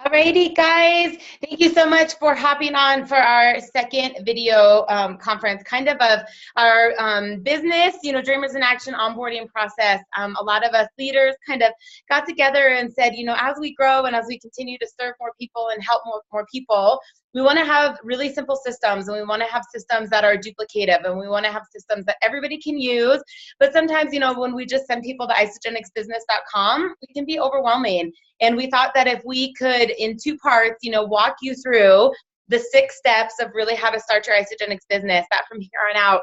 Alrighty, guys. Thank you so much for hopping on for our second video conference, kind of our business, Dreamers in Action onboarding process. A lot of us leaders kind of got together and said, as we grow and as we continue to serve more people and help more people, we want to have really simple systems, and we want to have systems that are duplicative, and we want to have systems that everybody can use. But sometimes, when we just send people to isagenixbusiness.com, it can be overwhelming. And we thought that if we could, in two parts, walk you through the 6 steps of really how to start your Isagenix business, that from here on out,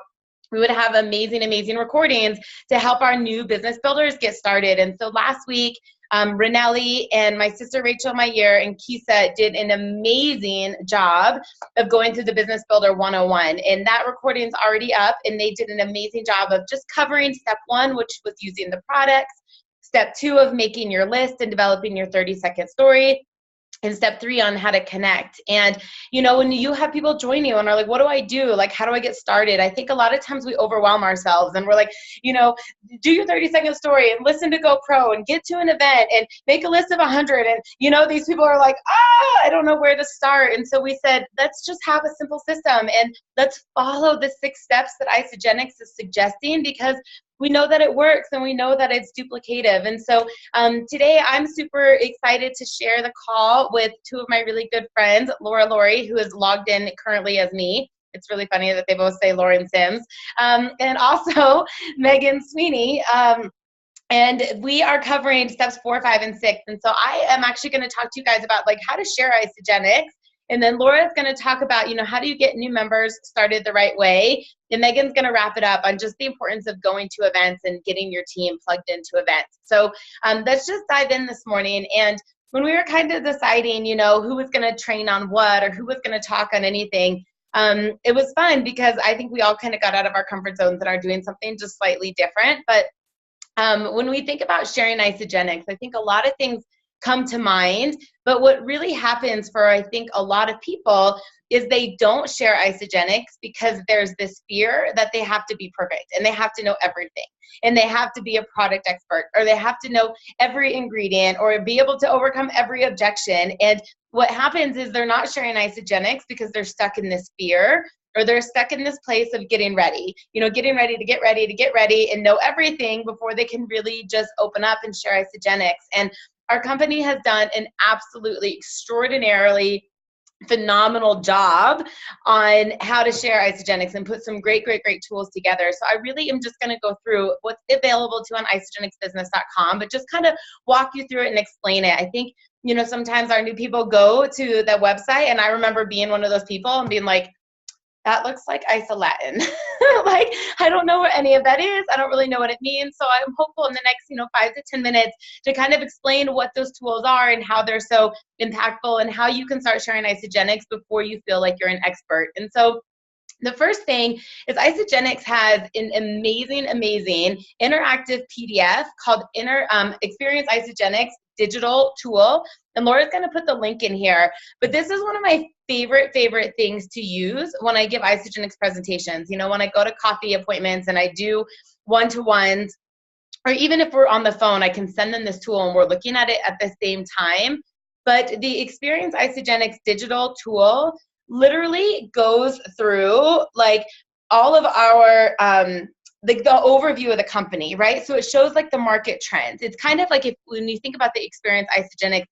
we would have amazing recordings to help our new business builders get started. And so last week, Renelli and my sister Rachel Mayer and Kisa did an amazing job of going through the Business Builder 101. And that recording's already up, and they did an amazing job of just covering step 1, which was using the products, step 2 of making your list and developing your 30-second story, and step 3 on how to connect. And, when you have people join you and are like, what do I do? Like, how do I get started? I think a lot of times we overwhelm ourselves and we're like, do your 30-second story and listen to GoPro and get to an event and make a list of 100. And, these people are like, I don't know where to start. And so we said, let's just have a simple system and let's follow the 6 steps that Isagenix is suggesting, because we know that it works and we know that it's duplicative. And so today I'm super excited to share the call with 2 of my really good friends, Laurie, who is logged in currently as me. It's really funny that they both say Lauren Sims. And also Megan Sweeney. And we are covering steps 4, 5, and 6. And so I am actually going to talk to you guys about how to share Isagenix. And then Laura's going to talk about, how do you get new members started the right way? And Megan's going to wrap it up on just the importance of going to events and getting your team plugged into events. So let's just dive in this morning. And when we were kind of deciding, who was going to train on what or who was going to talk on anything, it was fun because I think we all kind of got out of our comfort zones and are doing something just slightly different. But when we think about sharing Isagenix, I think a lot of things come to mind, but what really happens for, I think, a lot of people is they don't share Isagenix because there's this fear that they have to be perfect and they have to know everything and they have to be a product expert or they have to know every ingredient or be able to overcome every objection. And what happens is they're not sharing Isagenix because they're stuck in this fear, or they're stuck in this place of getting ready, getting ready to get ready and know everything before they can really just open up and share Isagenix. And our company has done an absolutely extraordinarily phenomenal job on how to share Isagenix and put some great tools together. So I really am just going to go through what's available to on isagenixbusiness.com, but just kind of walk you through it and explain it. I think, sometimes our new people go to the website, and I remember being one of those people and being like, that looks like Isolatin. I don't know what any of that is. I don't really know what it means. So I'm hopeful in the next, 5 to 10 minutes to kind of explain what those tools are and how they're so impactful and how you can start sharing Isagenix before you feel like you're an expert. And so the first thing is Isagenix has an amazing interactive PDF called Experience Isagenix Digital Tool. And Laura's going to put the link in here. But this is one of my favorite things to use when I give Isagenix presentations. When I go to coffee appointments and I do one-to-ones, or even if we're on the phone, I can send them this tool and we're looking at it at the same time. But the Experience Isagenix Digital Tool literally goes through all of our the overview of the company, right? So it shows the market trends. It's kind of like when you think about the Experience Isagenix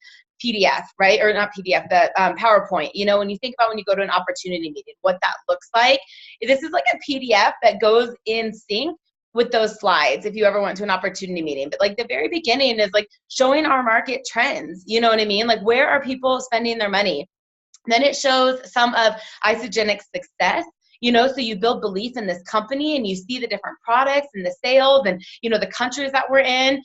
PDF, right? Or not PDF, the PowerPoint, when you think about when you go to an opportunity meeting, what that looks like. This is like a PDF that goes in sync with those slides if you ever went to an opportunity meeting. But the very beginning is showing our market trends, you know what I mean? Where are people spending their money? Then it shows some of Isagenix success, so you build belief in this company and you see the different products and the sales and, the countries that we're in.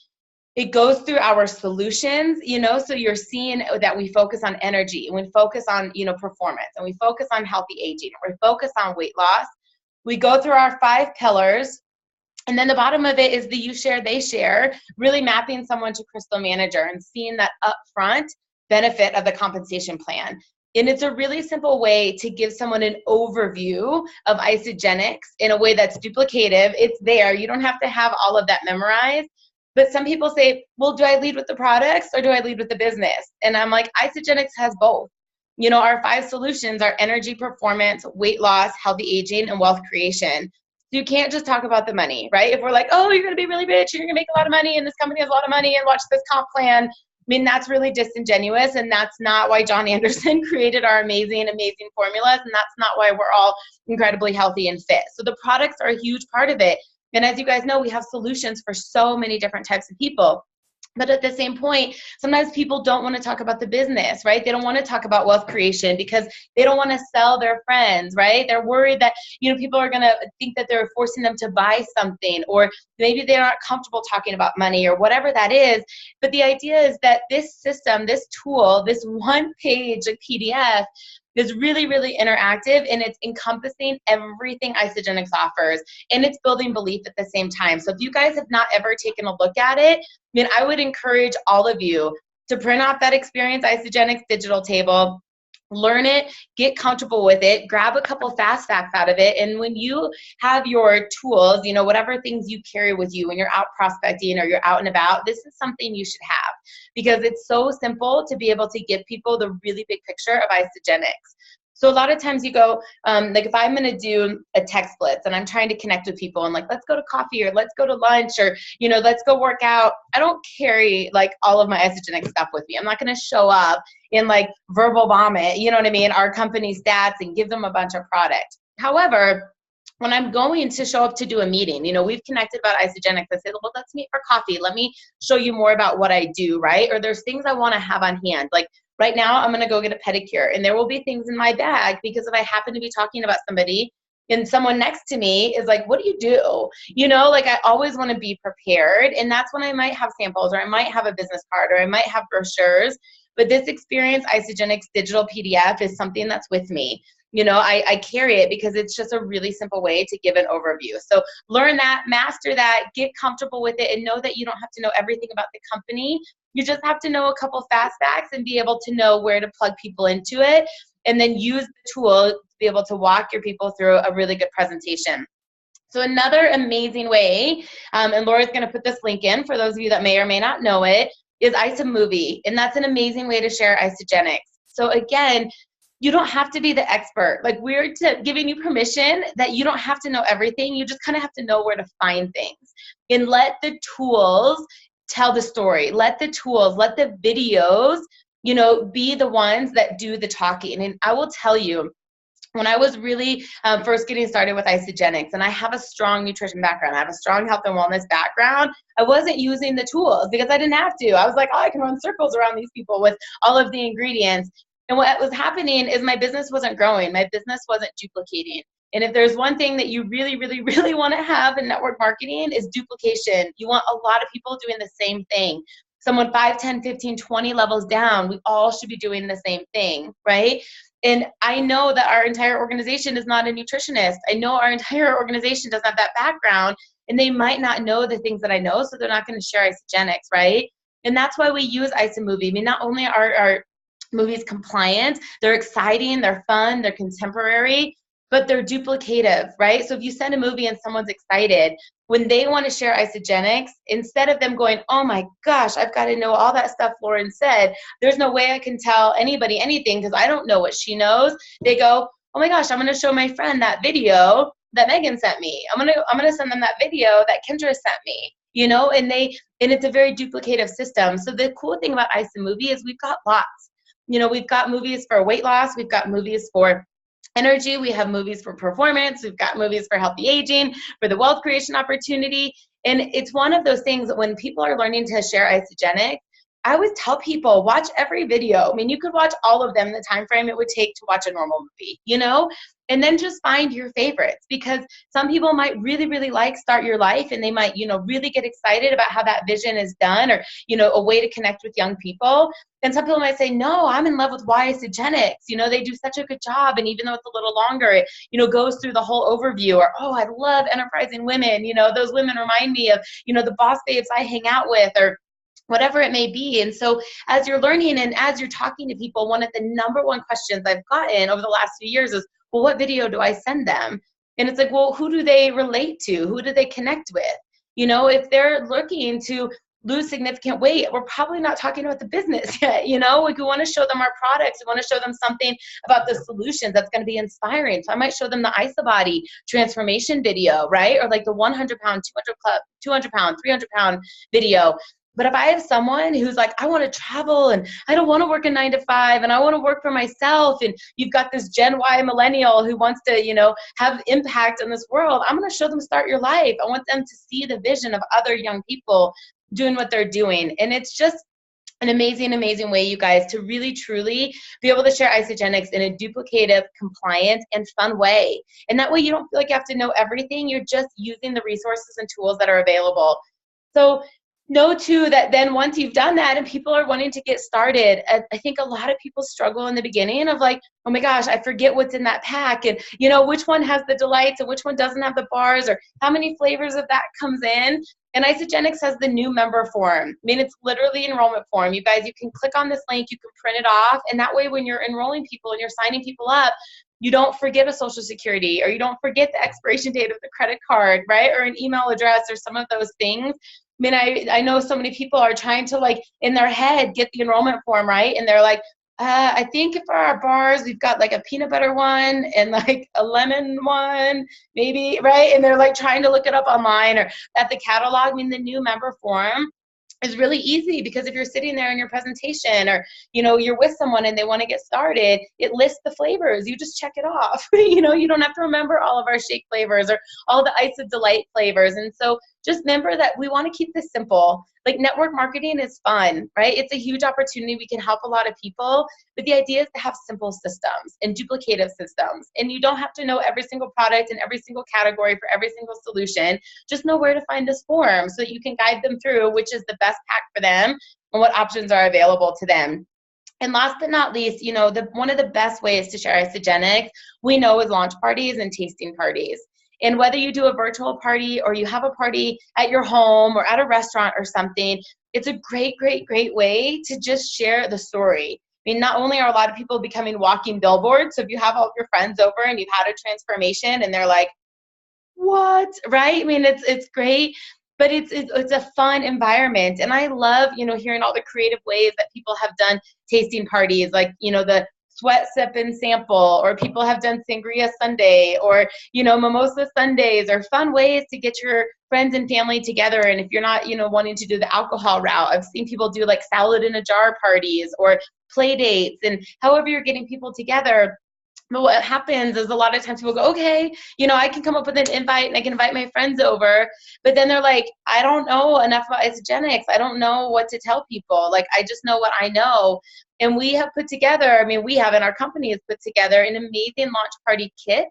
It goes through our solutions, so you're seeing that we focus on energy and we focus on, performance, and we focus on healthy aging, and we focus on weight loss. We go through our 5 pillars. And then the bottom of it is the you share, they share, really mapping someone to Crystal Manager and seeing that upfront benefit of the compensation plan. And it's a really simple way to give someone an overview of Isagenix in a way that's duplicative. It's there. You don't have to have all of that memorized. But some people say, well, do I lead with the products or do I lead with the business? And I'm like, Isagenix has both. You know, our 5 solutions are energy, performance, weight loss, healthy aging, and wealth creation. So you can't just talk about the money, right? If we're like, oh, you're going to be really rich, you're going to make a lot of money, and this company has a lot of money, and watch this comp plan. I mean, that's really disingenuous, and that's not why John Anderson created our amazing, amazing formulas, and that's not why we're all incredibly healthy and fit. So the products are a huge part of it. And as you guys know, we have solutions for so many different types of people. But at the same point, sometimes people don't want to talk about the business, right? They don't want to talk about wealth creation because they don't want to sell their friends, right? They're worried that, you know, people are going to think that they're forcing them to buy something, or maybe they're not comfortable talking about money or whatever that is. But the idea is that this system, this tool, this one-page like PDF is really, really interactive, and it's encompassing everything Isagenix offers, and it's building belief at the same time. So if you guys have not ever taken a look at it, then I would encourage all of you to print off that Experience Isagenix digital table, learn it, get comfortable with it, grab a couple fast facts out of it, and when you have your tools, you know, whatever things you carry with you when you're out prospecting or you're out and about, this is something you should have, because it's so simple to be able to give people the really big picture of Isagenix. So a lot of times you go, like if I'm going to do a text blitz and I'm trying to connect with people and like, let's go to coffee or let's go to lunch or, you know, let's go work out. I don't carry like all of my Isagenix stuff with me. I'm not going to show up in like verbal vomit, you know what I mean, our company stats and give them a bunch of product. However, when I'm going to show up to do a meeting, you know, we've connected about Isagenix. I say, well, let's meet for coffee. Let me show you more about what I do, right? Or there's things I want to have on hand. Like right now, I'm going to go get a pedicure, and there will be things in my bag because if I happen to be talking about somebody and someone next to me is like, what do you do? You know, like I always want to be prepared. And that's when I might have samples, or I might have a business card, or I might have brochures. But this Experience Isagenix digital PDF is something that's with me. You know, I carry it because it's just a really simple way to give an overview. So learn that, master that, get comfortable with it, and know that you don't have to know everything about the company. You just have to know a couple fast facts and be able to know where to plug people into it, and then use the tool to be able to walk your people through a really good presentation. So another amazing way, and Laura's going to put this link in for those of you that may or may not know it, is Isamovie, and that's an amazing way to share Isagenix. So again, you don't have to be the expert. Like we're giving you permission that you don't have to know everything. You just kind of have to know where to find things, and let the tools tell the story. Let the tools, let the videos, you know, be the ones that do the talking. And I will tell you, when I was really first getting started with Isagenix, and I have a strong nutrition background, I have a strong health and wellness background, I wasn't using the tools because I didn't have to. I was like, oh, I can run circles around these people with all of the ingredients. And what was happening is my business wasn't growing. My business wasn't duplicating. And if there's one thing that you really, really, really want to have in network marketing is duplication. You want a lot of people doing the same thing. Someone 5, 10, 15, 20 levels down, we all should be doing the same thing, right? And I know that our entire organization is not a nutritionist. I know our entire organization doesn't have that background, and they might not know the things that I know, so they're not going to share Isagenix, right? And that's why we use Isamovie. I mean, not only are our movies compliant, they're exciting, they're fun, they're contemporary, but they're duplicative, right? So if you send a movie and someone's excited, when they want to share Isagenix, instead of them going, oh my gosh, I've got to know all that stuff Lauren said, there's no way I can tell anybody anything because I don't know what she knows. They go, oh my gosh, I'm going to show my friend that video that Megan sent me. I'm going to send them that video that Kendra sent me. You know, and it's a very duplicative system. So the cool thing about Isamovie is we've got lots. You know, we've got movies for weight loss, we've got movies for energy, we have movies for performance, we've got movies for healthy aging, for the wealth creation opportunity. And it's one of those things that when people are learning to share Isagenix, I always tell people, watch every video. I mean, you could watch all of them in the time frame it would take to watch a normal movie, you know? And then just find your favorites, because some people might really, really like Start Your Life, and they might, you know, really get excited about how that vision is done, or, you know, a way to connect with young people. And some people might say, no, I'm in love with Why Isagenix. You know, they do such a good job. And even though it's a little longer, it, you know, goes through the whole overview. Or, oh, I love Enterprising Women. You know, those women remind me of, you know, the boss babes I hang out with, or whatever it may be. And so as you're learning and as you're talking to people, one of the number one questions I've gotten over the last few years is, well, what video do I send them? And it's like, well, who do they relate to? Who do they connect with? You know, if they're looking to lose significant weight, we're probably not talking about the business yet. You know, like we want to show them our products. We want to show them something about the solutions that's going to be inspiring. So I might show them the Isabody transformation video, right? Or like the 100 pound, 200 pound, 300 pound video. But if I have someone who's like, I want to travel and I don't want to work a 9 to 5 and I want to work for myself, and you've got this Gen Y millennial who wants to, you know, have impact in this world, I'm going to show them Start Your Life. I want them to see the vision of other young people doing what they're doing. And it's just an amazing, amazing way, you guys, to really, truly be able to share Isagenix in a duplicative, compliant, and fun way. And that way you don't feel like you have to know everything. You're just using the resources and tools that are available. So know too that then once you've done that and people are wanting to get started, I think a lot of people struggle in the beginning of like, oh my gosh, I forget what's in that pack, and you know, which one has the delights and which one doesn't have the bars, or how many flavors of that comes in. And Isagenix has the new member form. I mean, it's literally enrollment form. You guys, you can click on this link, you can print it off, and that way when you're enrolling people and you're signing people up, you don't forget a social security, or you don't forget the expiration date of the credit card, right? Or an email address, or some of those things. I mean, I know so many people are trying to, like, in their head, get the enrollment form, right? And they're like, I think for our bars, we've got like a peanut butter one and like a lemon one, maybe, right? And they're like trying to look it up online or at the catalog. I mean, the new member form is really easy, because if you're sitting there in your presentation, or you know, you're with someone and they want to get started, it lists the flavors. You just check it off. You know, you don't have to remember all of our shake flavors or all the Ice of Delight flavors. And so just remember that we want to keep this simple. Like, network marketing is fun, right? It's a huge opportunity. We can help a lot of people, but the idea is to have simple systems and duplicative systems. And you don't have to know every single product and every single category for every single solution. Just know where to find this form so that you can guide them through which is the best pack for them and what options are available to them. And last but not least, you know, one of the best ways to share Isagenix, we know, is launch parties and tasting parties. And whether you do a virtual party or you have a party at your home or at a restaurant or something, it's a great, great, great way to just share the story. I mean, not only are a lot of people becoming walking billboards, so if you have all of your friends over and you've had a transformation and they're like, what, right? I mean, it's great, but it's a fun environment. And I love, you know, hearing all the creative ways that people have done tasting parties, like, you know, the sweat, sip, and sample, or people have done sangria Sunday, or, you know, mimosa Sundays, or fun ways to get your friends and family together. And if you're not, you know, wanting to do the alcohol route, I've seen people do like salad in a jar parties or play dates, and however you're getting people together. But what happens is a lot of times people go, okay, you know, I can come up with an invite and I can invite my friends over. But then they're like, I don't know enough about Isagenix. I don't know what to tell people. Like, I just know what I know. And we have put together, I mean, we have in our company has put together an amazing launch party kit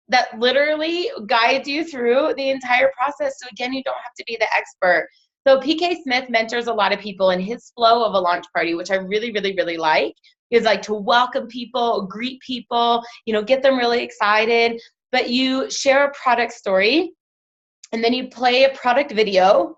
that literally guides you through the entire process. So again, you don't have to be the expert. So PK Smith mentors a lot of people in his flow of a launch party, which I really, really, really like. Is like to welcome people, greet people, you know, get them really excited. But you share a product story, and then you play a product video,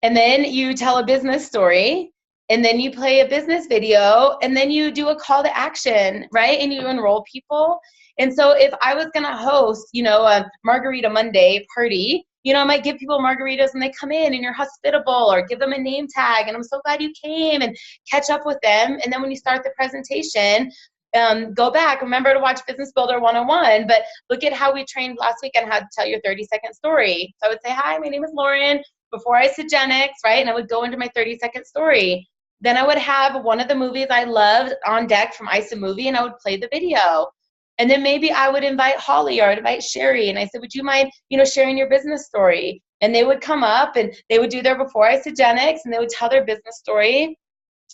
and then you tell a business story, and then you play a business video, and then you do a call to action, right? And you enroll people. And so if I was gonna host, you know, a Margarita Monday party, you know, I might give people margaritas when they come in and you're hospitable, or give them a name tag and I'm so glad you came, and catch up with them. And then when you start the presentation, go back, remember to watch Business Builder 101, but look at how we trained last week on how to tell your 30-second story. So I would say, hi, my name is Lauren, before Isagenix, right? And I would go into my 30-second story. Then I would have one of the movies I loved on deck from Isa Movie, and I would play the video. And then maybe I would invite Holly, or I'd invite Sherry, and I said, would you mind, you know, sharing your business story? And they would come up and they would do their before Isagenix, and they would tell their business story.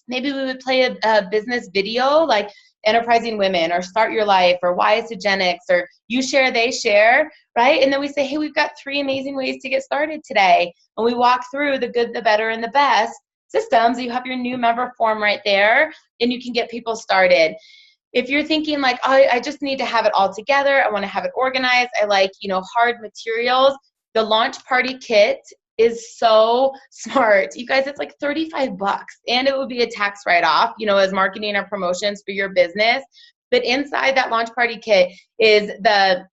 Maybe we would play a business video like Enterprising Women, or Start Your Life, or Why Isagenix, or You Share, They Share, right? And then we say, hey, we've got 3 amazing ways to get started today. And we walk through the good, the better, and the best systems. You have your new member form right there, and you can get people started. If you're thinking like, oh, I just need to have it all together, I want to have it organized, I like, you know, hard materials, the launch party kit is so smart. You guys, it's like $35, and it would be a tax write-off, you know, as marketing or promotions for your business. But inside that launch party kit is the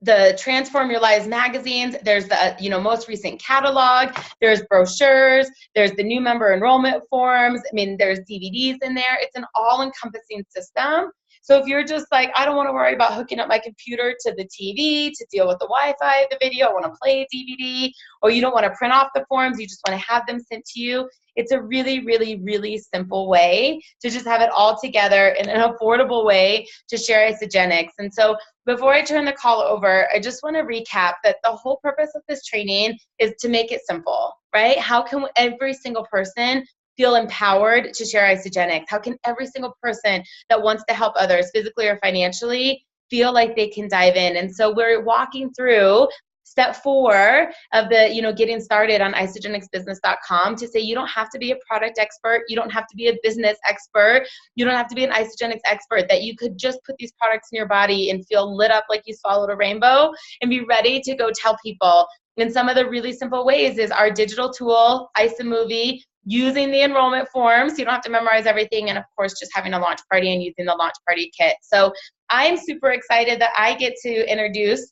the Transform Your Lives magazines, there's the most recent catalog, there's brochures, there's the new member enrollment forms. I mean, there's DVDs in there. It's an all-encompassing system. So if you're just like, I don't want to worry about hooking up my computer to the TV to deal with the Wi-Fi, the video, I want to play a DVD, or you don't want to print off the forms, you just want to have them sent to you, it's a really, really, really simple way to just have it all together in an affordable way to share Isagenix. And so before I turn the call over, I just want to recap that the whole purpose of this training is to make it simple, right? How can every single person feel empowered to share Isagenix? How can every single person that wants to help others physically or financially feel like they can dive in? And so we're walking through step 4 of the, getting started on isagenixbusiness.com to say you don't have to be a product expert. You don't have to be a business expert. You don't have to be an Isagenix expert, that you could just put these products in your body and feel lit up like you swallowed a rainbow and be ready to go tell people. And some of the really simple ways is our digital tool, Isamovie, using the enrollment forms, so you don't have to memorize everything, and of course just having a launch party and using the launch party kit. So I'm super excited that I get to introduce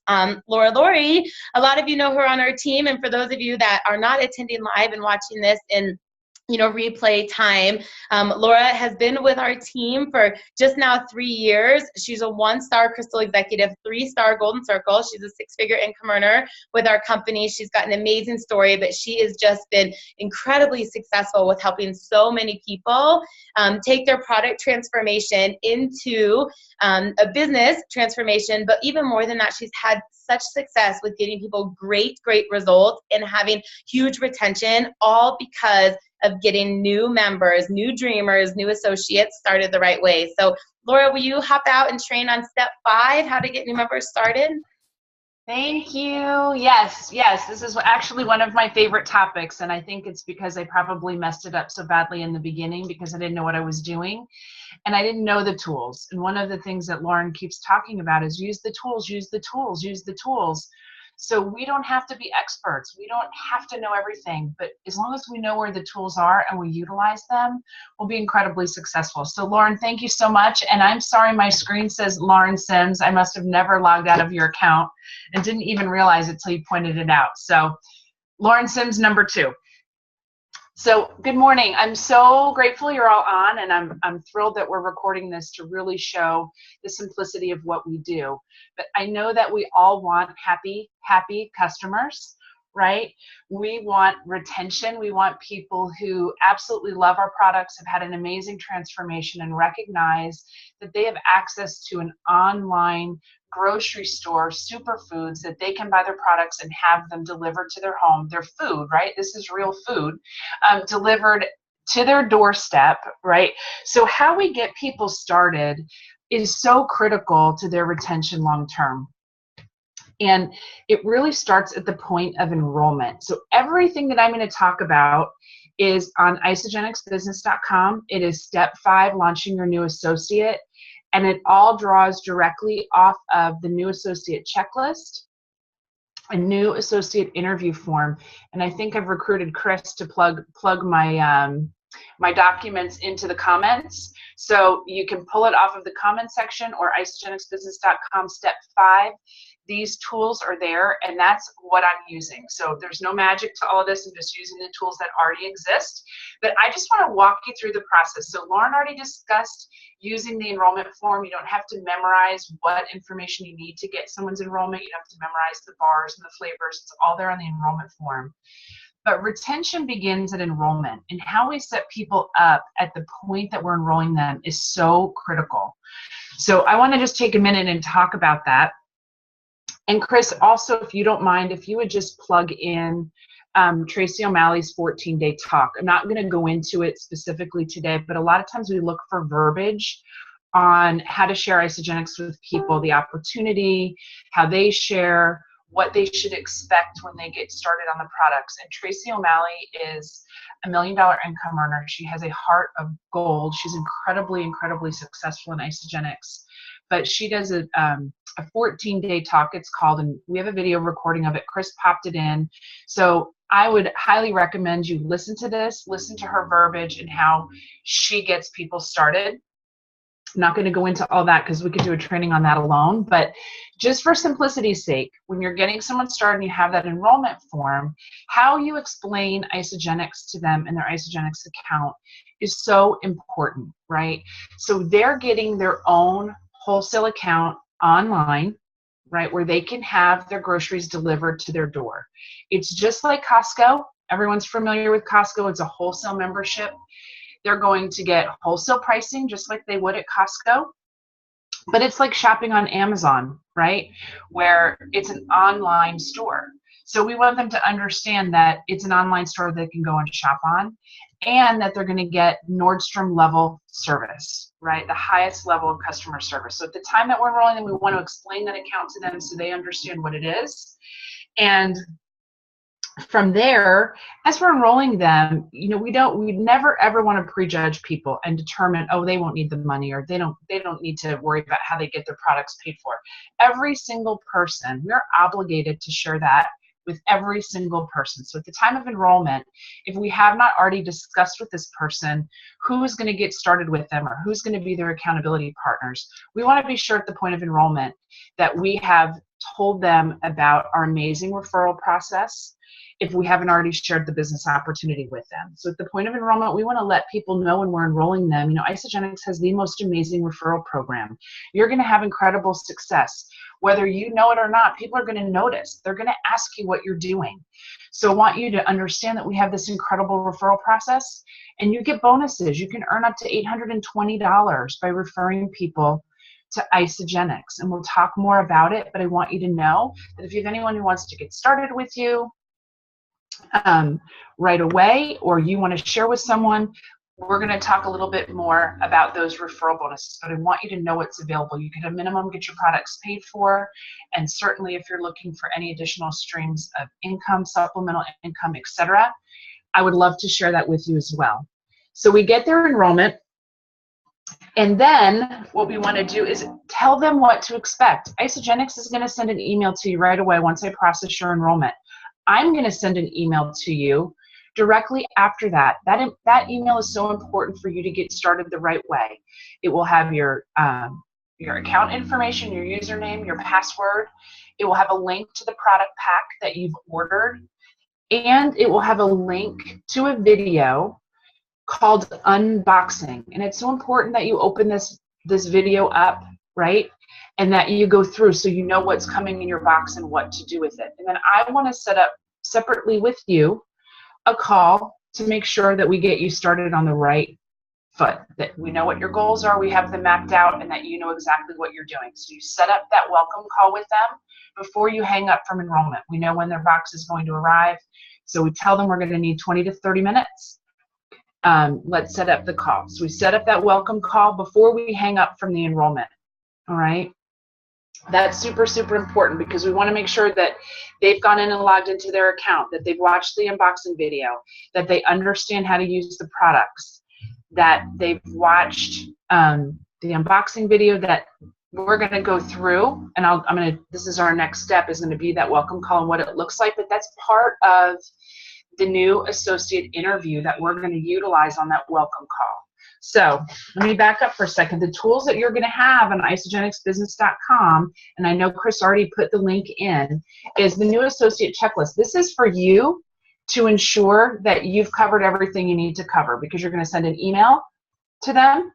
Laurie. A lot of you know her on our team, and for those of you that are not attending live and watching this in replay time, Laura has been with our team for just now 3 years. She's a 1-star Crystal Executive, 3-star Golden Circle. She's a 6-figure income earner with our company. She's got an amazing story, but she has just been incredibly successful with helping so many people take their product transformation into a business transformation. But even more than that, she's had such success with getting people great results and having huge retention, all because of getting new members, new dreamers, new associates started the right way. So Laura, will you hop out and train on step 5, how to get new members started? Thank you. Yes, this is actually one of my favorite topics, and I think it's because I probably messed it up so badly in the beginning because I didn't know what I was doing, and I didn't know the tools. And one of the things that Lauren keeps talking about is use the tools, use the tools, use the tools. So we don't have to be experts. We don't have to know everything, but as long as we know where the tools are and we utilize them, we'll be incredibly successful. So Lauren, thank you so much. And I'm sorry my screen says Lauren Sims. I must have never logged out of your account and didn't even realize it till you pointed it out. So Lauren Sims, number 2. So good morning. I'm so grateful you're all on, and I'm thrilled that we're recording this to really show the simplicity of what we do. But I know that we all want happy customers, right? We want retention. We want people who absolutely love our products, have had an amazing transformation, and recognize that they have access to an online grocery store, superfoods, that they can buy their products and have them delivered to their home. Their food, right? This is real food, delivered to their doorstep, right? So how we get people started is so critical to their retention long term. And it really starts at the point of enrollment. So everything that I'm going to talk about is on isagenixbusiness.com. It is step 5, launching your new associate. And it all draws directly off of the new associate checklist, a new associate interview form. And I think I've recruited Chris to plug my my documents into the comments. So you can pull it off of the comment section or isagenixbusiness.com step 5. These tools are there, and that's what I'm using. So there's no magic to all of this. I'm just using the tools that already exist. But I just want to walk you through the process. So Lauren already discussed using the enrollment form. You don't have to memorize what information you need to get someone's enrollment. You don't have to memorize the bars and the flavors. It's all there on the enrollment form. But retention begins at enrollment, and how we set people up at the point that we're enrolling them is so critical. So I want to just take a minute and talk about that. And Chris, also, if you don't mind, if you would just plug in Tracy O'Malley's 14-day talk. I'm not going to go into it specifically today, but a lot of times we look for verbiage on how to share Isagenix with people, the opportunity, how they share, what they should expect when they get started on the products. And Tracy O'Malley is a $1 million income earner. She has a heart of gold. She's incredibly successful in Isagenix. But she does a 14-day talk, it's called, and we have a video recording of it. Chris popped it in. So I would highly recommend you listen to this, listen to her verbiage and how she gets people started. I'm not going to go into all that because we could do a training on that alone, but just for simplicity's sake, when you're getting someone started and you have that enrollment form, how you explain Isagenix to them and their Isagenix account is so important, right? So they're getting their own wholesale account online, right, where they can have their groceries delivered to their door. It's just like Costco. Everyone's familiar with Costco. It's a wholesale membership. They're going to get wholesale pricing just like they would at Costco, but it's like shopping on Amazon, right? Where it's an online store. So we want them to understand that it's an online store they can go and shop on, and that they're going to get Nordstrom level service, right? The highest level of customer service. So at the time that we're enrolling them, we want to explain that account to them so they understand what it is. And from there, as we're enrolling them, we never ever want to prejudge people and determine, oh, they won't need the money, or they don't need to worry about how they get their products paid for. Every single person, we're obligated to share that with every single person. So at the time of enrollment, if we have not already discussed with this person who is going to get started with them or who's going to be their accountability partners, we want to be sure at the point of enrollment that we have told them about our amazing referral process, if we haven't already shared the business opportunity with them. So at the point of enrollment, we want to let people know when we're enrolling them, Isagenix has the most amazing referral program. You're going to have incredible success. Whether you know it or not, people are going to notice. They're going to ask you what you're doing. So I want you to understand that we have this incredible referral process, and you get bonuses. You can earn up to $820 by referring people to Isagenix. And we'll talk more about it, but I want you to know that if you have anyone who wants to get started with you, right away, or you want to share with someone, we're going to talk a little bit more about those referral bonuses, but I want you to know what's available. You can at minimum get your products paid for, and certainly if you're looking for any additional streams of income, supplemental income, etc., I would love to share that with you as well. So we get their enrollment, and then what we want to do is tell them what to expect. Isagenix is going to send an email to you right away once I process your enrollment. I'm going to send an email to you directly after that. That email is so important for you to get started the right way. It will have your account information, your username, your password. It will have a link to the product pack that you've ordered, and it will have a link to a video called unboxing. And it's so important that you open this video up, right? And that you go through so you know what's coming in your box and what to do with it. And then I want to set up separately with you a call to make sure that we get you started on the right foot, that we know what your goals are, we have them mapped out, and that you know exactly what you're doing. So you set up that welcome call with them before you hang up from enrollment. We know when their box is going to arrive, so we tell them we're going to need 20 to 30 minutes. Let's set up the call. So we set up that welcome call before we hang up from the enrollment. All right. That's super, super important because we want to make sure that they've gone in and logged into their account, that they've watched the unboxing video, that they understand how to use the products, that they've watched the unboxing video that we're going to go through. And this is our next step, is going to be that welcome call and what it looks like. But that's part of the new associate interview that we're going to utilize on that welcome call. So let me back up for a second. The tools that you're going to have on isagenixbusiness.com, and I know Chris already put the link in, is the new associate checklist. This is for you to ensure that you've covered everything you need to cover, because you're going to send an email to them.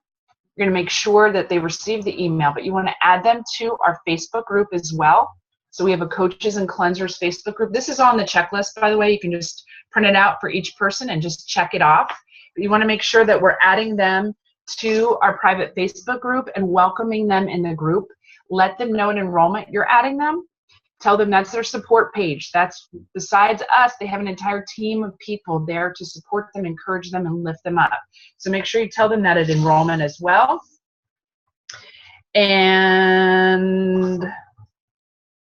You're going to make sure that they receive the email, but you want to add them to our Facebook group as well. So we have a Coaches and Cleansers Facebook group. This is on the checklist, by the way. You can just print it out for each person and just check it off. But you want to make sure that we're adding them to our private Facebook group and welcoming them in the group. Let them know in enrollment you're adding them. Tell them that's their support page. That's, besides us, they have an entire team of people there to support them, encourage them, and lift them up. So make sure you tell them that at enrollment as well. And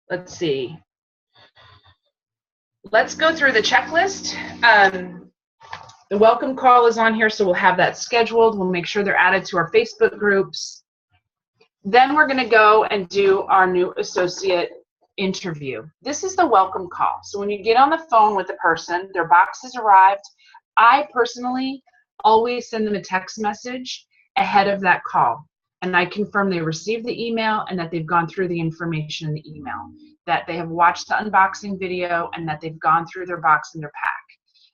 let's see. Let's go through the checklist. The welcome call is on here, so we'll have that scheduled. We'll make sure they're added to our Facebook groups. Then we're going to go and do our new associate interview. This is the welcome call. So when you get on the phone with the person, their box has arrived. I personally always send them a text message ahead of that call. and I confirm they received the email and that they've gone through the information in the email, that they have watched the unboxing video and that they've gone through their box and their pack.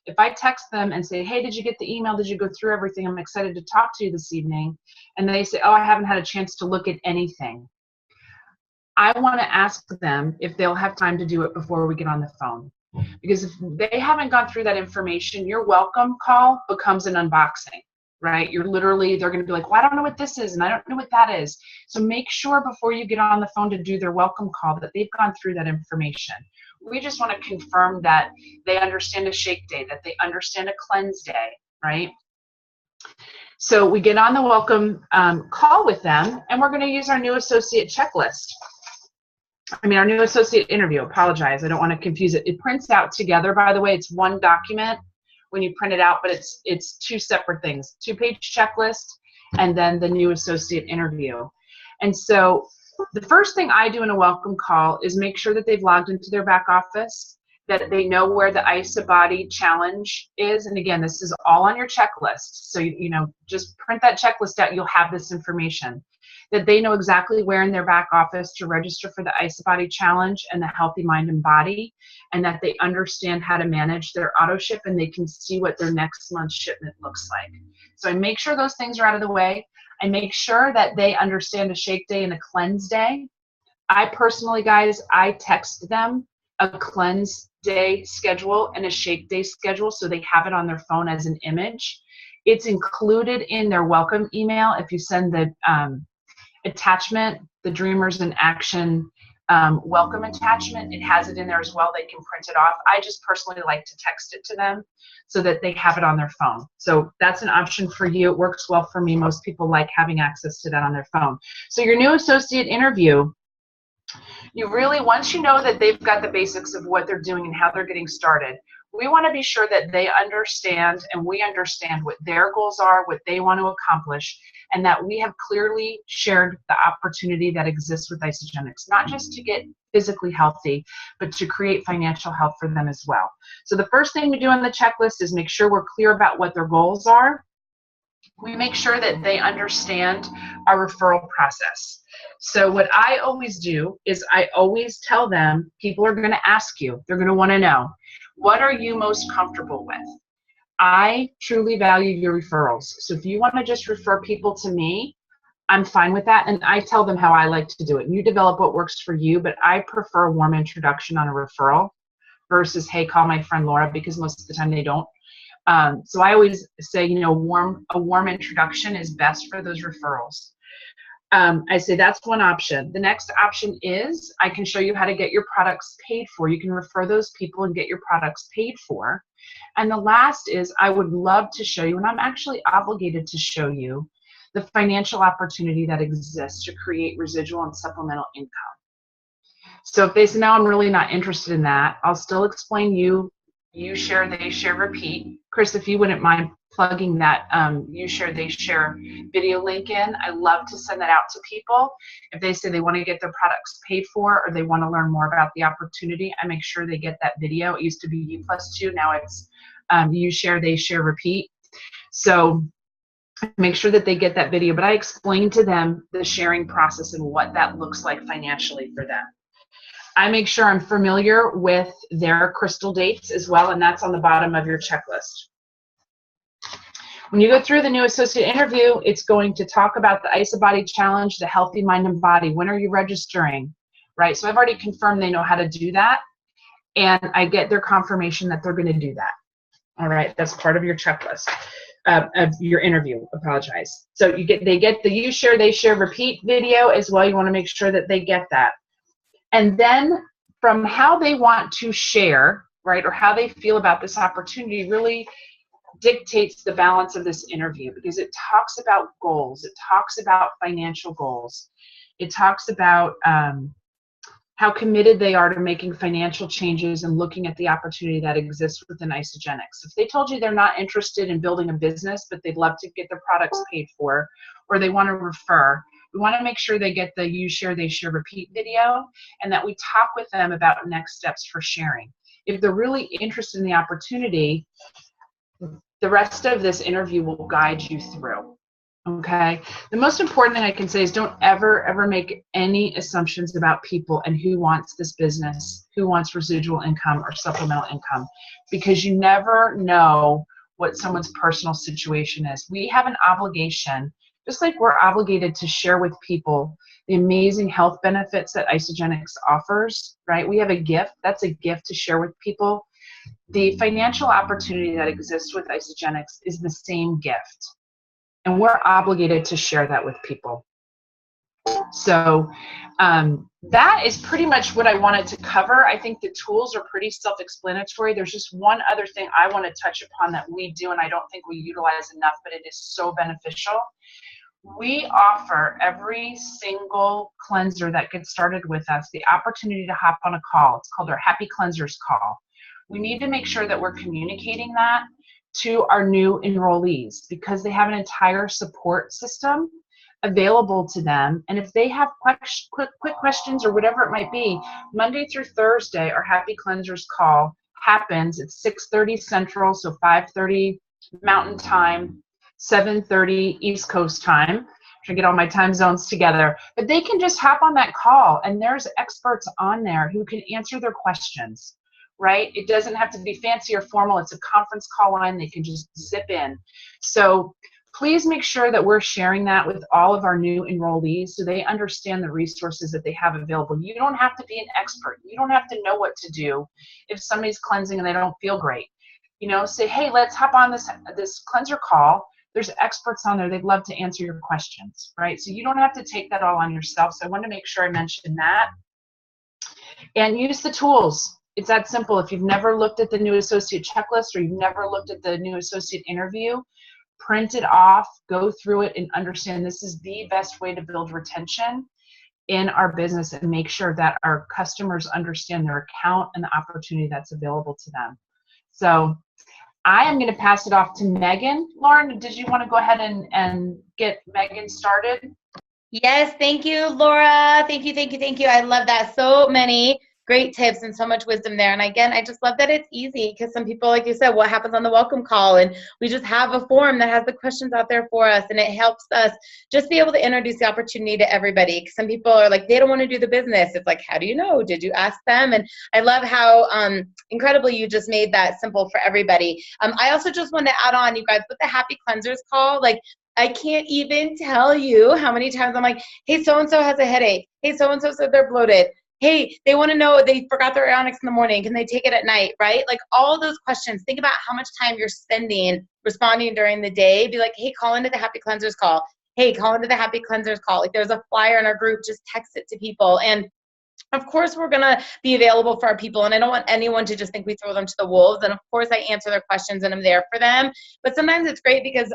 If I text them and say, hey, did you get the email? Did you go through everything? I'm excited to talk to you this evening. And they say, oh, I haven't had a chance to look at anything. I want to ask them if they'll have time to do it before we get on the phone. Because if they haven't gone through that information, your welcome call becomes an unboxing, right? You're literally, they're going to be like, well, I don't know what this is, and I don't know what that is. So make sure before you get on the phone to do their welcome call that they've gone through that information. We just want to confirm that they understand a shake day, that they understand a cleanse day, right? So we get on the welcome call with them, and we're going to use our new associate checklist. Our new associate interview. Apologize, I don't want to confuse it. It prints out together, by the way. It's one document when you print it out, but it's two separate things, 2-page checklist and then the new associate interview. And so the first thing I do in a welcome call is make sure that they've logged into their back office, that they know where the IsaBody challenge is. And again, this is all on your checklist. So, just print that checklist out. You'll have this information. That they know exactly where in their back office to register for the IsaBody challenge and the Healthy Mind and Body, and that they understand how to manage their auto ship and they can see what their next month's shipment looks like. So I make sure those things are out of the way. I make sure that they understand a shake day and a cleanse day. I personally, guys, I text them a cleanse day schedule and a shake day schedule so they have it on their phone as an image. It's included in their welcome email. If you send the attachment, the Dreamers in Action welcome attachment, it has it in there as well. They can print it off. I just personally like to text it to them so that they have it on their phone. So that's an option for you. It works well for me. Most people like having access to that on their phone. So your new associate interview, you really, once you know that they've got the basics of what they're doing and how they're getting started, we want to be sure that they understand and we understand what their goals are, what they want to accomplish, and that we have clearly shared the opportunity that exists with Isagenix, not just to get physically healthy, but to create financial health for them as well. So the first thing we do on the checklist is make sure we're clear about what their goals are. We make sure that they understand our referral process. So what I always do is I always tell them, people are going to ask you, they're going to want to know, what are you most comfortable with? I truly value your referrals. So if you want to just refer people to me, I'm fine with that. And I tell them how I like to do it. You develop what works for you, but I prefer a warm introduction on a referral versus, hey, call my friend Laura, because most of the time they don't. So I always say, a warm introduction is best for those referrals. I say that's one option. The next option is I can show you how to get your products paid for. You can refer those people and get your products paid for. And the last is I would love to show you, and I'm actually obligated to show you, the financial opportunity that exists to create residual and supplemental income. So if they say, no, I'm really not interested in that, I'll still explain you share, they share, repeat. Chris, if you wouldn't mind plugging that you share, they share video link in, I love to send that out to people. If they say they want to get their products paid for or they want to learn more about the opportunity, I make sure they get that video. It used to be U+2, now it's you share, they share, repeat. So make sure that they get that video, but I explain to them the sharing process and what that looks like financially for them. I make sure I'm familiar with their crystal dates as well, and that's on the bottom of your checklist. When you go through the new associate interview, it's going to talk about the IsaBody challenge, the Healthy Mind and Body. When are you registering, right? So I've already confirmed they know how to do that, and I get their confirmation that they're going to do that. All right, that's part of your checklist of your interview. Apologize. So they get the you share, they share, repeat video as well. You want to make sure that they get that. And then from how they want to share, right, or how they feel about this opportunity really dictates the balance of this interview, because it talks about goals. It talks about financial goals. It talks about how committed they are to making financial changes and looking at the opportunity that exists within Isagenix. If they told you they're not interested in building a business, but they'd love to get their products paid for, or they want to refer, we want to make sure they get the you share, they share, repeat video, and that we talk with them about next steps for sharing. If they're really interested in the opportunity, the rest of this interview will guide you through. Okay. The most important thing I can say is don't ever make any assumptions about people and who wants this business, who wants residual income or supplemental income, because you never know what someone's personal situation is. We have an obligation, just like we're obligated to share with people the amazing health benefits that Isagenix offers, right? We have a gift. That's a gift to share with people. The financial opportunity that exists with Isagenix is the same gift. And we're obligated to share that with people. So that is pretty much what I wanted to cover. I think the tools are pretty self-explanatory. There's just one other thing I want to touch upon that we do, and I don't think we utilize enough, but it is so beneficial. We offer every single cleanser that gets started with us the opportunity to hop on a call. It's called our Happy Cleansers Call. We need to make sure that we're communicating that to our new enrollees, because they have an entire support system available to them. And if they have quick questions or whatever it might be, Monday through Thursday, our Happy Cleansers Call happens at 6:30 Central, so 5:30 Mountain Time, 7:30 East Coast Time. I'm trying to get all my time zones together. But they can just hop on that call, and there's experts on there who can answer their questions. Right? It doesn't have to be fancy or formal. It's a conference call line. They can just zip in. So please make sure that we're sharing that with all of our new enrollees so they understand the resources that they have available. You don't have to be an expert. You don't have to know what to do if somebody's cleansing and they don't feel great. You know, say, hey, let's hop on this cleanser call. There's experts on there. They'd love to answer your questions, right? So you don't have to take that all on yourself. So I want to make sure I mention that. And use the tools. It's that simple. If you've never looked at the new associate checklist or you've never looked at the new associate interview, print it off, go through it, and understand this is the best way to build retention in our business and make sure that our customers understand their account and the opportunity that's available to them. So I am going to pass it off to Megan. Lauren, did you want to go ahead and get Megan started? Yes, thank you, Laura. Thank you. I love that. So many great tips and so much wisdom there. And again, I just love that it's easy, because some people, like you said, what happens on the welcome call, and we just have a form that has the questions out there for us, and it helps us just be able to introduce the opportunity to everybody. Some people are like, they don't want to do the business. It's like, how do you know? Did you ask them? And I love how incredibly you just made that simple for everybody. I also just want to add on, you guys, with the Happy Cleansers Call, like, I can't even tell you how many times I'm like, hey, so-and-so has a headache. Hey, so-and-so said they're bloated. Hey, they want to know they forgot their Onyx in the morning. Can they take it at night, right? Like all those questions. Think about how much time you're spending responding during the day. Be like, hey, call into the Happy Cleansers Call. Hey, call into the Happy Cleansers Call. Like there's a flyer in our group. Just text it to people. And of course, we're going to be available for our people, and I don't want anyone to just think we throw them to the wolves. And of course, I answer their questions and I'm there for them. But sometimes it's great because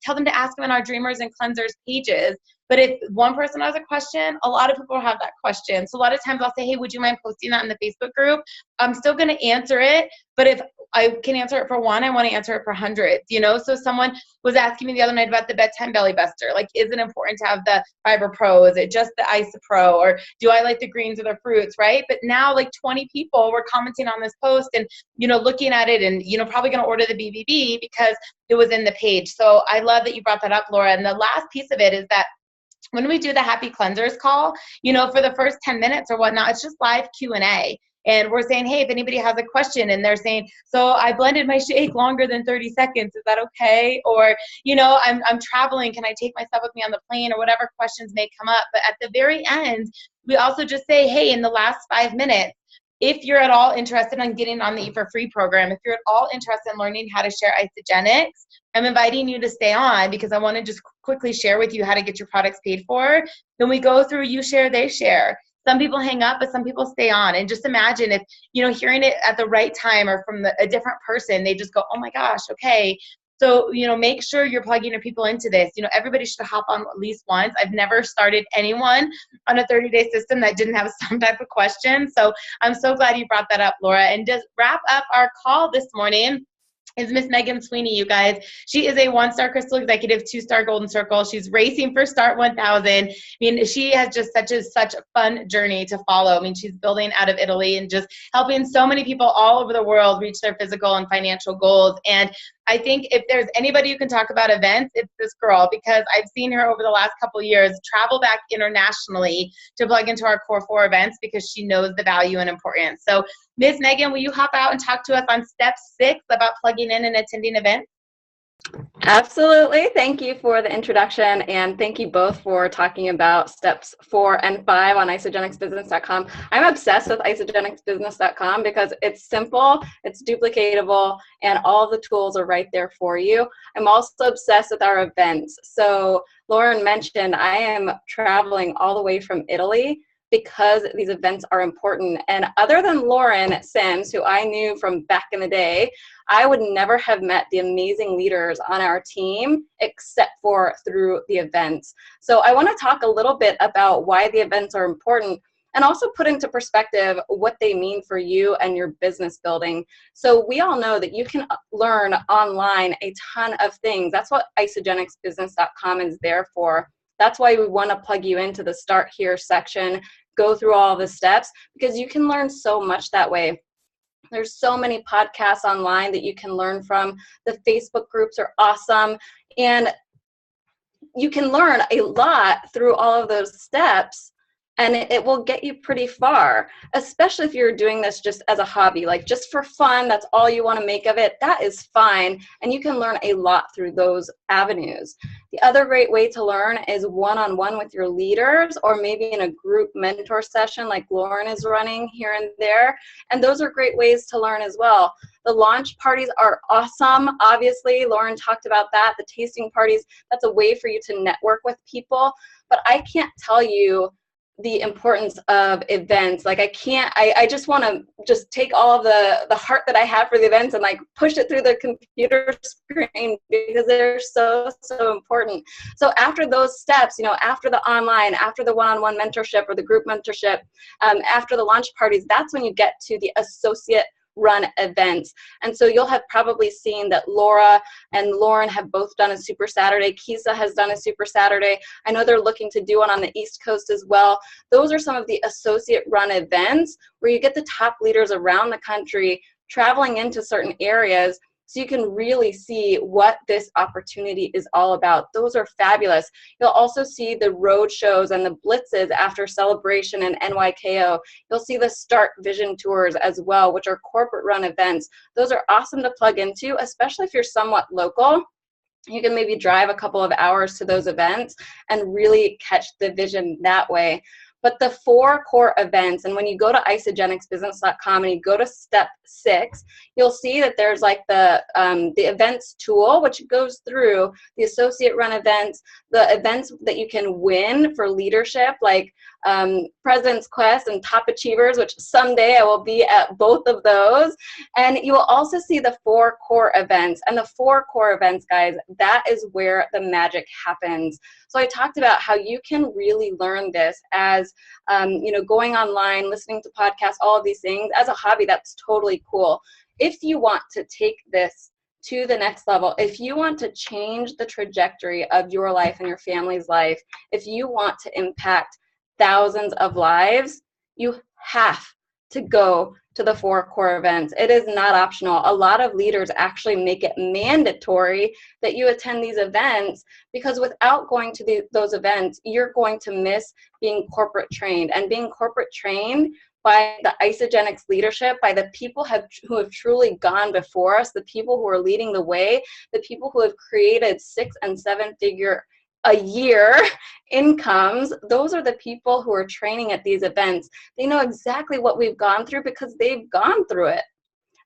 tell them to ask them in our Dreamers and Cleansers pages. But if one person has a question, a lot of people have that question. So a lot of times I'll say, hey, would you mind posting that in the Facebook group? I'm still going to answer it. But if I can answer it for one, I want to answer it for hundreds, you know? So someone was asking me the other night about the bedtime belly buster. Like, is it important to have the Fiber Pro? Is it just the Isopro? Or do I like the greens or the fruits, right? But now like 20 people were commenting on this post and, you know, looking at it and, you know, probably going to order the BBB because it was in the page. So I love that you brought that up, Laura. And the last piece of it is that when we do the Happy Cleansers Call, you know, for the first 10 minutes or whatnot, it's just live Q&A. And we're saying, hey, if anybody has a question, and they're saying, so I blended my shake longer than 30 seconds, is that okay? Or, you know, I'm traveling, can I take my stuff with me on the plane, or whatever questions may come up. But at the very end, we also just say, hey, in the last 5 minutes, if you're at all interested in getting on the Eat for Free program, if you're at all interested in learning how to share Isagenix, I'm inviting you to stay on because I want to just quickly share with you how to get your products paid for. Then we go through you share, they share. Some people hang up, but some people stay on. And just imagine if, you know, hearing it at the right time or from a different person, they just go, oh my gosh, okay. So, you know, make sure you're plugging your people into this. You know, everybody should hop on at least once. I've never started anyone on a 30-day system that didn't have some type of question. So I'm so glad you brought that up, Laura. And just wrap up our call this morning is Miss Megan Sweeney, you guys. She is a 1-star Crystal Executive, 2-star Golden Circle. She's racing for Start 1000. I mean, she has just such a fun journey to follow. I mean, she's building out of Italy and just helping so many people all over the world reach their physical and financial goals. And I think if there's anybody who can talk about events, it's this girl, because I've seen her over the last couple of years travel back internationally to plug into our core 4 events because she knows the value and importance. So Ms. Megan, will you hop out and talk to us on step 6 about plugging in and attending events? Absolutely. Thank you for the introduction, and thank you both for talking about steps 4 and 5 on isagenixbusiness.com. I'm obsessed with isagenixbusiness.com because it's simple, it's duplicatable, and all the tools are right there for you. I'm also obsessed with our events. So Lauren mentioned I am traveling all the way from Italy because these events are important. And other than Lauren Sims, who I knew from back in the day, I would never have met the amazing leaders on our team except for through the events. So I want to talk a little bit about why the events are important and also put into perspective what they mean for you and your business building. So we all know that you can learn online a ton of things. That's what isagenixbusiness.com is there for. That's why we want to plug you into the Start Here section, go through all the steps, because you can learn so much that way. There's so many podcasts online that you can learn from. The Facebook groups are awesome. And you can learn a lot through all of those steps, and it will get you pretty far, especially if you're doing this just as a hobby, like just for fun, that's all you want to make of it, that is fine, and you can learn a lot through those avenues. The other great way to learn is one-on-one with your leaders, or maybe in a group mentor session like Lauren is running here and there, and those are great ways to learn as well. The launch parties are awesome. Obviously, Lauren talked about that. The tasting parties, that's a way for you to network with people, but I can't tell you the importance of events. Like I just want to just take all of the heart that I have for the events and like push it through the computer screen because they're so important. So after those steps, after the online, after the one-on-one mentorship or the group mentorship, after the launch parties, that's when you get to the associate run events. And so you'll have probably seen that Laura and Lauren have both done a Super Saturday. Kisa has done a Super Saturday. I know they're looking to do one on the East Coast as well. Those are some of the associate run events where you get the top leaders around the country traveling into certain areas so you can really see what this opportunity is all about. Those are fabulous. You'll also see the road shows and the blitzes after Celebration and NYKO. You'll see the Start Vision Tours as well, which are corporate run events. Those are awesome to plug into, especially if you're somewhat local. You can maybe drive a couple of hours to those events and really catch the vision that way. But the 4 core events, and when you go to isagenixbusiness.com and you go to step 6, you'll see that there's like the events tool, which goes through the associate run events, the events that you can win for leadership, like President's Quest and Top Achievers, which someday I will be at both of those. And you will also see the 4 core events. And the 4 core events, guys, that is where the magic happens. So I talked about how you can really learn this as, going online, listening to podcasts, all of these things. As a hobby, that's totally cool. If you want to take this to the next level, if you want to change the trajectory of your life and your family's life, if you want to impact thousands of lives, you have to go to the 4 core events. It is not optional. A lot of leaders actually make it mandatory that you attend these events, because without going to those events, you're going to miss being corporate trained. And being corporate trained by the Isagenix leadership, by the people who have truly gone before us, the people who are leading the way, the people who have created 6- and 7-figure a year incomes, those are the people who are training at these events. They know exactly what we've gone through because they've gone through it.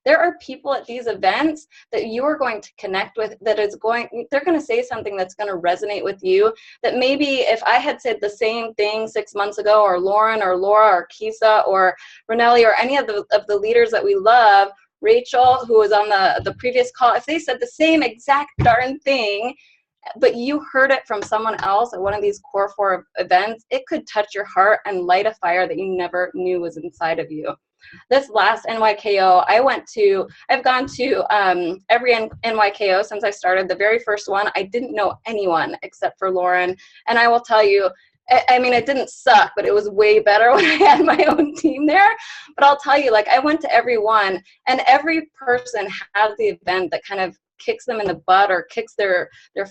There are people at these events that you are going to connect with they're going to say something that's going to resonate with you, that maybe if I had said the same thing 6 months ago, or Lauren or Laura or Kisa or Ronelli or any of the leaders that we love, Rachel, who was on the previous call, if they said the same exact darn thing, but you heard it from someone else at one of these core 4 events, it could touch your heart and light a fire that you never knew was inside of you. This last NYKO, I've gone to every NYKO since I started. The very first one, I didn't know anyone except for Lauren. And I will tell you, I mean, it didn't suck, but it was way better when I had my own team there. But I'll tell you, like, I went to every one, and every person has the event that kind of kicks them in the butt or kicks their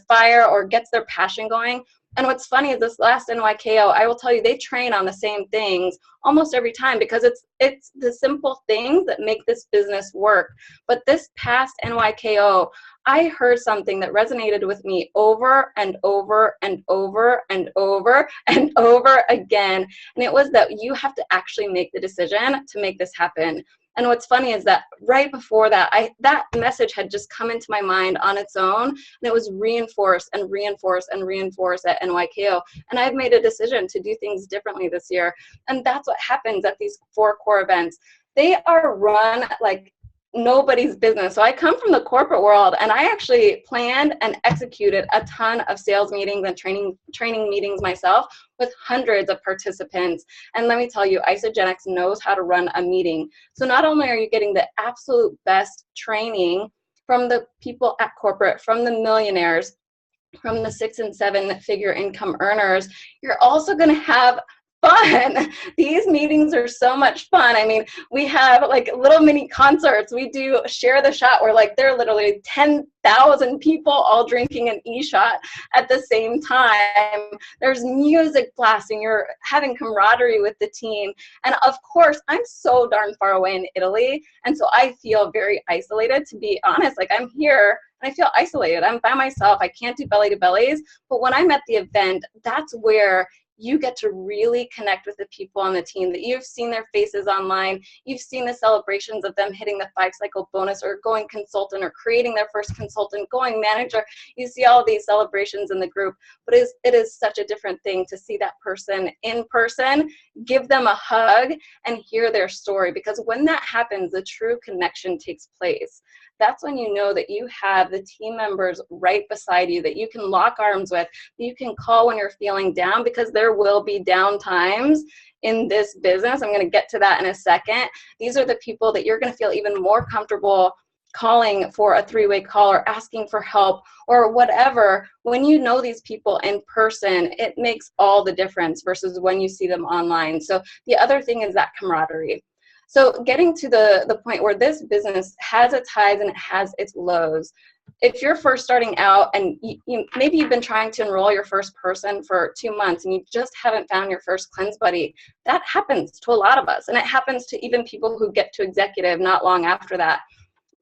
fire or gets their passion going. And what's funny is this last NYKO, I will tell you, they train on the same things almost every time because it's the simple things that make this business work. But this past NYKO, I heard something that resonated with me over and over and over and over and over again. And it was that you have to actually make the decision to make this happen. And what's funny is that right before that, that message had just come into my mind on its own, and it was reinforced and reinforced and reinforced at NYKO. And I've made a decision to do things differently this year. And that's what happens at these 4 core events. They are run like nobody's business. So I come from the corporate world, and I actually planned and executed a ton of sales meetings and training meetings myself with hundreds of participants. And let me tell you, Isagenix knows how to run a meeting. So not only are you getting the absolute best training from the people at corporate, from the millionaires, from the 6- and 7-figure income earners, you're also going to have fun. These meetings are so much fun. I mean, we have like little mini concerts. We do share the shot where like there are literally 10,000 people all drinking an e-shot at the same time. There's music blasting. You're having camaraderie with the team. And of course, I'm so darn far away in Italy. And so I feel very isolated, to be honest. Like I'm here and I feel isolated. I'm by myself. I can't do belly to bellies. But when I'm at the event, that's where you get to really connect with the people on the team that you've seen their faces online. You've seen the celebrations of them hitting the 5-cycle bonus or going consultant or creating their first consultant, going manager. You see all these celebrations in the group, but it is such a different thing to see that person in person, give them a hug, and hear their story. Because when that happens, the true connection takes place. That's when you know that you have the team members right beside you that you can lock arms with, that you can call when you're feeling down, because there will be down times in this business. I'm going to get to that in a second. These are the people that you're going to feel even more comfortable calling for a 3-way call or asking for help or whatever. When you know these people in person, it makes all the difference versus when you see them online. So the other thing is that camaraderie. So getting to the point where this business has its highs and it has its lows. If you're first starting out and maybe you've been trying to enroll your first person for 2 months and you just haven't found your first cleanse buddy, that happens to a lot of us. And it happens to even people who get to executive not long after that.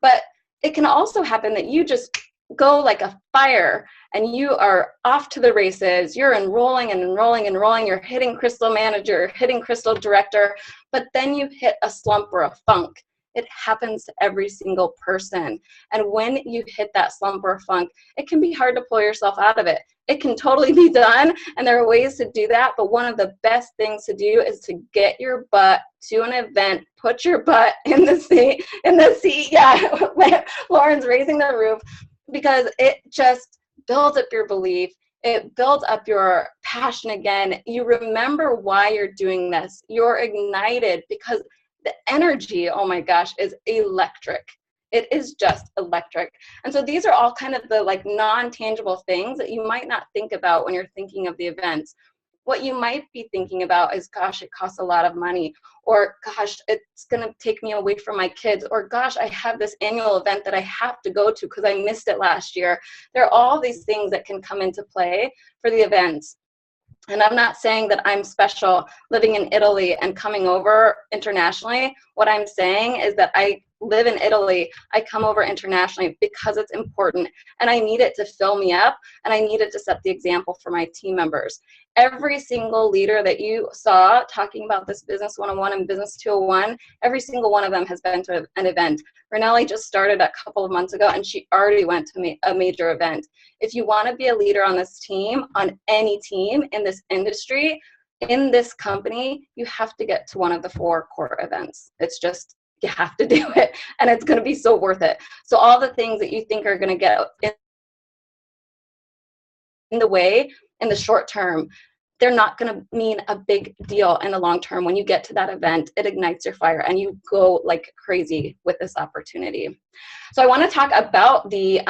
But it can also happen that you just go like a fire and you are off to the races. You're enrolling and enrolling and enrolling. You're hitting crystal manager, hitting crystal director, but then you hit a slump or a funk. It happens to every single person. And when you hit that slump or funk, it can be hard to pull yourself out of it. It can totally be done, and there are ways to do that, but one of the best things to do is to get your butt to an event, put your butt in the seat, yeah, Lauren's raising the roof, because it just builds up your belief. It builds up your passion again. You remember why you're doing this. You're ignited because the energy, oh my gosh, is electric. It is just electric. And so these are all kind of the like non-tangible things that you might not think about when you're thinking of the events. What you might be thinking about is, gosh, it costs a lot of money, or gosh, it's going to take me away from my kids, or gosh, I have this annual event that I have to go to because I missed it last year. There are all these things that can come into play for the events. And I'm not saying that I'm special living in Italy and coming over internationally. What I'm saying is that I live in Italy. I come over internationally because it's important, and I need it to fill me up, and I need it to set the example for my team members. Every single leader that you saw talking about this Business 101 and Business 201, every single one of them has been to an event. Renelli just started a couple of months ago, and she already went to a major event. If you want to be a leader on this team, on any team in this industry, in this company, you have to get to one of the 4 core events. It's just, you have to do it, and it's going to be so worth it. So all the things that you think are going to get in the way in the short term, they're not going to mean a big deal in the long term. When you get to that event, it ignites your fire and you go like crazy with this opportunity. So I want to talk about the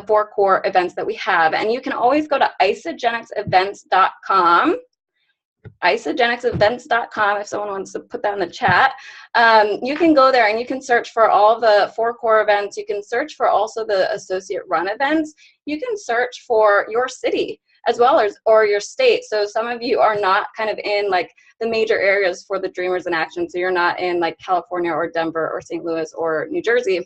4 core events that we have, and you can always go to isagenixevents.com. isagenixevents.com, if someone wants to put that in the chat. You can go there and you can search for all the 4 core events. You can search for also the associate run events. You can search for your city as well as or your state. So some of you are not kind of in like the major areas for the Dreamers in Action. So you're not in like California or Denver or St. Louis or New Jersey,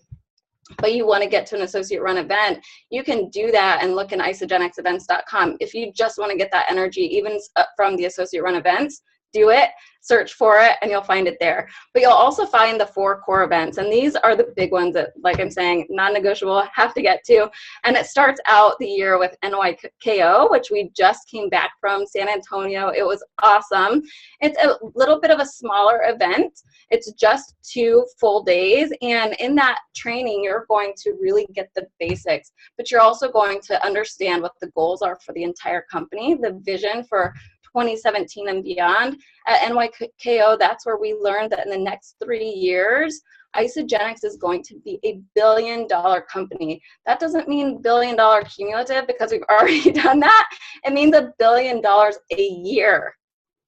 but you want to get to an associate run event. You can do that and look in isagenixevents.com. If you just want to get that energy, even from the associate run events, do it, search for it, and you'll find it there. But you'll also find the 4 core events, and these are the big ones that, like I'm saying, non-negotiable, have to get to. And it starts out the year with NYKO, which we just came back from San Antonio. It was awesome. It's a little bit of a smaller event. It's just 2 full days, and in that training, you're going to really get the basics, but you're also going to understand what the goals are for the entire company, the vision for 2017 and beyond. At NYKO, that's where we learned that in the next 3 years, Isagenix is going to be a $1 billion company. That doesn't mean $1 billion cumulative because we've already done that. It means $1 billion a year.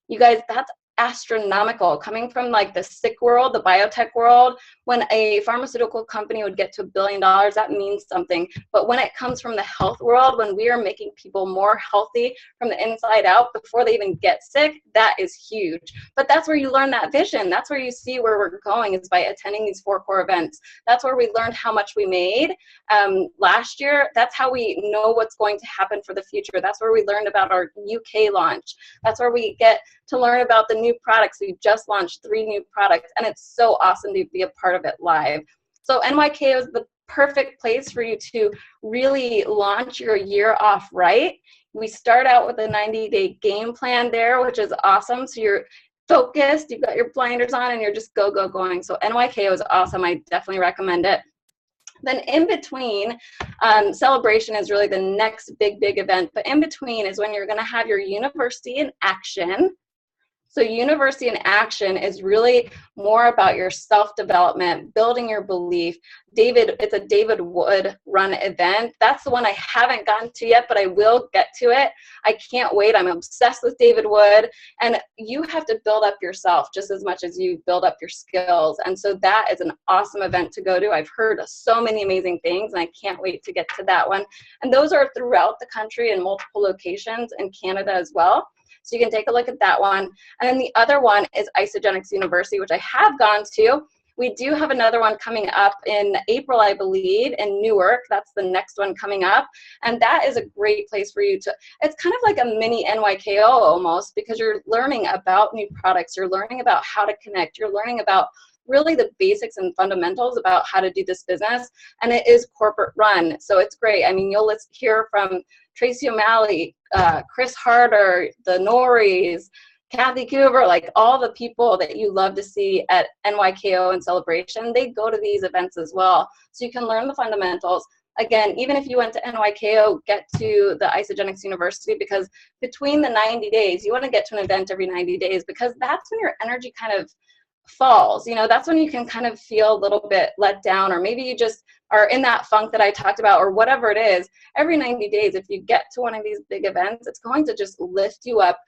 You guys, that's astronomical. Coming from like the sick world, the biotech world, when a pharmaceutical company would get to $1 billion, that means something. But when it comes from the health world, when we are making people more healthy from the inside out before they even get sick, that is huge. But that's where you learn that vision. That's where you see where we're going, is by attending these 4 core events. That's where we learned how much we made last year. That's how we know what's going to happen for the future. That's where we learned about our UK launch. That's where we get to learn about the new products. We just launched 3 new products, and it's so awesome to be a part of it live. So NYKO is the perfect place for you to really launch your year off right. We start out with a 90-day game plan there, which is awesome. So you're focused, you've got your blinders on, and you're just going. So NYKO is awesome. I definitely recommend it. Then in between, celebration is really the next big event, but in between is when you're going to have your University in Action. So University in Action is really more about your self-development, building your belief. It's a David Wood run event. That's the one I haven't gotten to yet, but I will get to it. I can't wait. I'm obsessed with David Wood. And you have to build up yourself just as much as you build up your skills. And so that is an awesome event to go to. I've heard so many amazing things, and I can't wait to get to that one. And those are throughout the country in multiple locations in Canada as well. So you can take a look at that one. And then the other one is Isagenix University, which I have gone to. We do have another one coming up in April, I believe, in Newark. That's the next one coming up. And that is a great place for you to, it's kind of like a mini NYKO almost, because you're learning about new products. You're learning about how to connect. You're learning about really the basics and fundamentals about how to do this business. And it is corporate run. So it's great. I mean, you'll hear from Tracy O'Malley, Chris Harder, the Norries, Kathy Coover, like all the people that you love to see at NYKO and Celebration, they go to these events as well. So you can learn the fundamentals. Again, even if you went to NYKO, get to the Isagenix University, because between the 90 days, you want to get to an event every 90 days, because that's when your energy kind of falls. You know, that's when you can kind of feel a little bit let down, or maybe you just are in that funk that I talked about, or whatever it is. Every 90 days, if you get to one of these big events, it's going to just lift you up,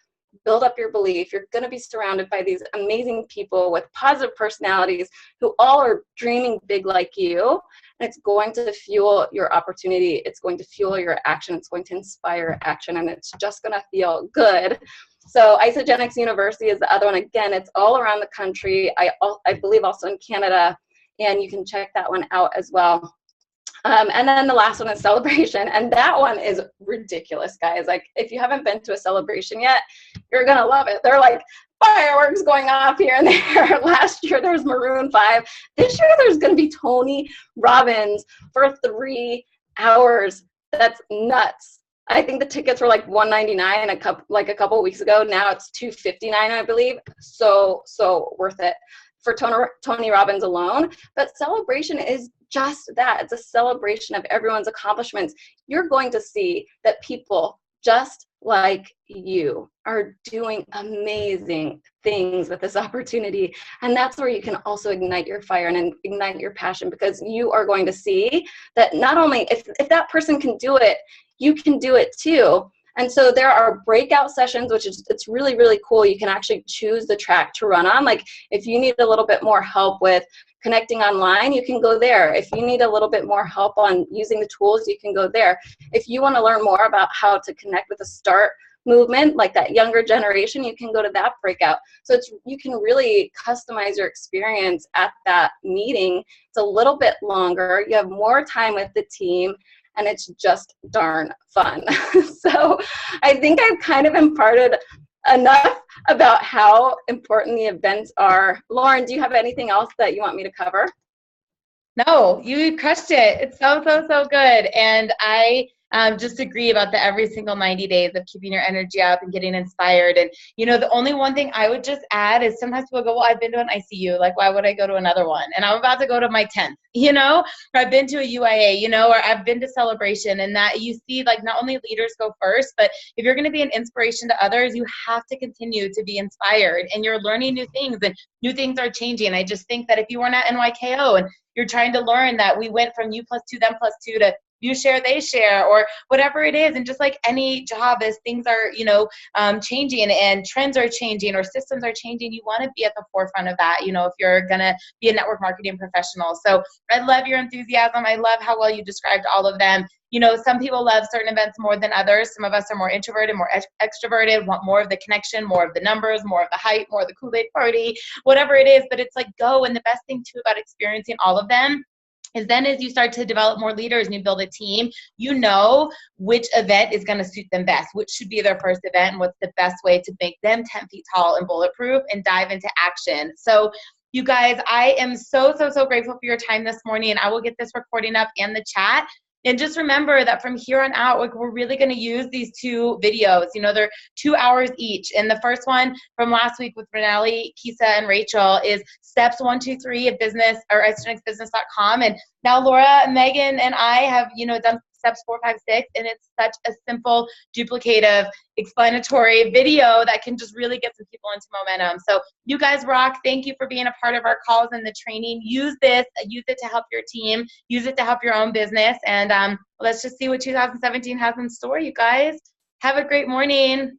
build up your belief. You're going to be surrounded by these amazing people with positive personalities who all are dreaming big like you. And it's going to fuel your opportunity. It's going to fuel your action. It's going to inspire action, and it's just going to feel good. So Isagenix University is the other one. Again, it's all around the country. I believe also in Canada, and you can check that one out as well. And then the last one is Celebration, and that one is ridiculous, guys. Like, if you haven't been to a Celebration yet, you're gonna love it. They're like fireworks going off here and there. Last year there was Maroon 5. This year there's gonna be Tony Robbins for 3 hours. That's nuts. I think the tickets were like $199 a couple of weeks ago. Now it's $259, I believe. So worth it for Tony Robbins alone. But Celebration is just that. It's a celebration of everyone's accomplishments. You're going to see that people just like you are doing amazing things with this opportunity. And that's where you can also ignite your fire and ignite your passion, because you are going to see that not only if that person can do it, you can do it too. And so there are breakout sessions, which is, it's really, really cool. You can actually choose the track to run on. Like if you need a little bit more help with connecting online, you can go there. If you need a little bit more help on using the tools, you can go there. If you want to learn more about how to connect with the START movement, like that younger generation, you can go to that breakout. So it's, you can really customize your experience at that meeting. It's a little bit longer. You have more time with the team, and it's just darn fun. So I think I've kind of imparted enough about how important the events are. Lauren, do you have anything else that you want me to cover? No, you crushed it. It's so, so, so good. And I just agree about the every single 90 days of keeping your energy up and getting inspired. And, you know, the only one thing I would just add is sometimes people go, well, I've been to an ICU. Like, why would I go to another one? And I'm about to go to my 10th, you know, or I've been to a UIA, you know, or I've been to Celebration. And that you see, like, not only leaders go first, but if you're going to be an inspiration to others, you have to continue to be inspired, and you're learning new things, and new things are changing. I just think that if you weren't at NYKO and you're trying to learn that we went from you plus two, them plus two to you share, they share, or whatever it is. And just like any job, as things are, you know, changing and trends are changing or systems are changing, you want to be at the forefront of that, you know, if you're going to be a network marketing professional. So I love your enthusiasm. I love how well you described all of them. You know, some people love certain events more than others. Some of us are more introverted, more extroverted, want more of the connection, more of the numbers, more of the hype, more of the Kool-Aid party, whatever it is. But it's like, go. And the best thing too about experiencing all of them is then as you start to develop more leaders and you build a team, you know which event is going to suit them best, which should be their first event, and what's the best way to make them 10 feet tall and bulletproof and dive into action. So you guys, I am so, so, so grateful for your time this morning, and I will get this recording up in the chat. And just remember that from here on out, we're really going to use these two videos. You know, they're 2 hours each. And the first one from last week with Renali, Kisa, and Rachel is steps 1, 2, 3 of business, or isagenixbusiness.com. And now Laura, Megan, and I have, you know, done steps 4, 5, 6, and it's such a simple, duplicative, explanatory video that can just really get some people into momentum. So you guys rock. Thank you for being a part of our calls and the training. Use this, use it to help your team, use it to help your own business. And let's just see what 2017 has in store, you guys. Have a great morning.